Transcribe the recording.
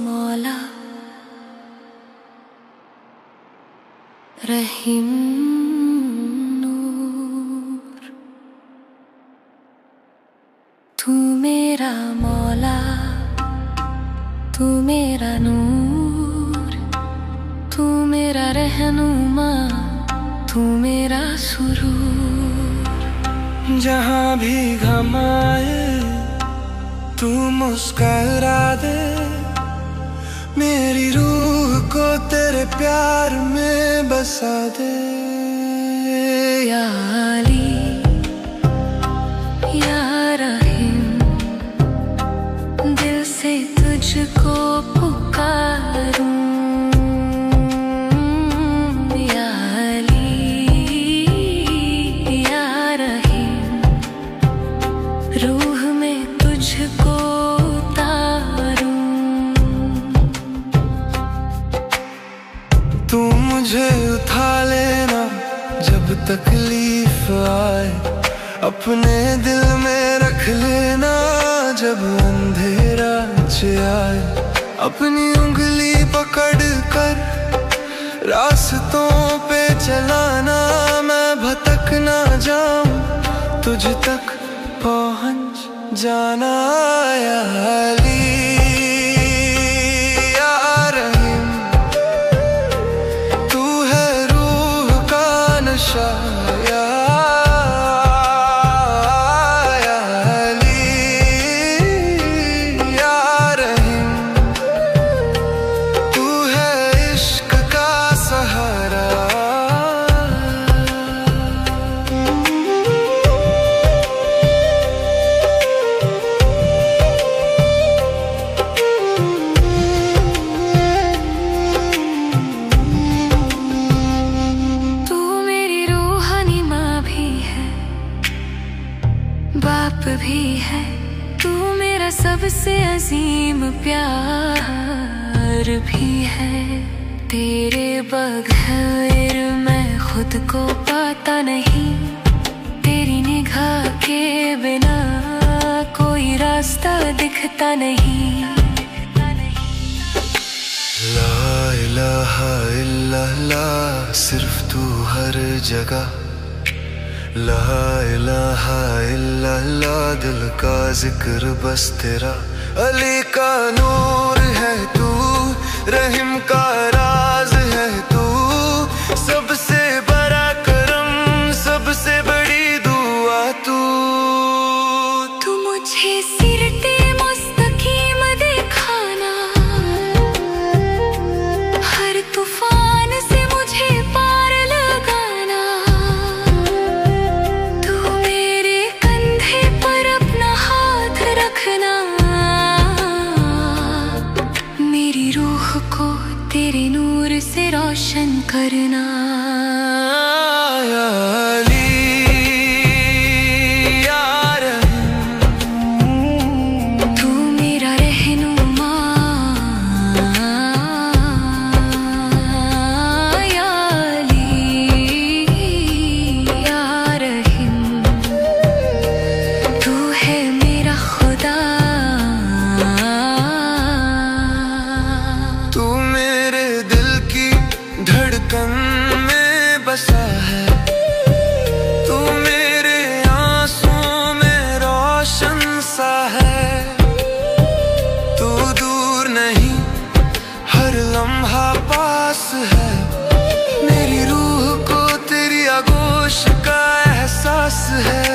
मौला रहीम नूर, तू मेरा मौला, तू मेरा नूर, तू मेरा रहनुमा, तू मेरा सुरूर। जहाँ भी गम आए तू मुस्कुरा दे, मेरी रूह को तेरे प्यार में बसा दे। या अली या रहीम, दिल से तुझको पुकारूं। या अली या रहीम, रूह में तुझको उतारूं। तू मुझे उठा लेना जब तकलीफ आए, अपने दिल में रख लेना जब अंधेरा आए। अपनी उंगली पकड़ कर रास्तों पे चलाना, मैं भटक ना जाऊं, तुझ तक पहुंच जाना। या अली या रहीम, तू है रूह का नशा। या अली या रहीम, तू है इश्क का सहारा। बाप भी है तू, मेरा सबसे अजीम प्यार भी है। तेरे बगैर मैं खुद को पाता नहीं, तेरी निगाह के बिना कोई रास्ता दिखता नहीं। ला इलाहा इल्लल्लाह, सिर्फ तू हर जगह। ला इलाहा इल्लल्लाह, दिल का जिक्र बस तेरा। अली का नूर है तू, रहीम का राज है तू, सबसे बड़ा करम, सबसे बड़ी दुआ तू। तू मुझे सिरते मुस्तकीम दिखाना, हर तूफान से मुझे पार लगाना। तू मेरे कंधे पर अपना हाथ रखना, मेरी रूह को तेरे नूर से रोशन करना। या अली या रहीम, तू मेरा रहनुमा। या अली या रहीम, तू है मेरा खुदा। तू मेरे दिल की धड़कन में बसा है, तू मेरे आंसुओं में रोशन सा है। तू दूर नहीं, हर लम्हा पास है, मेरी रूह को तेरी आगोश का एहसास है।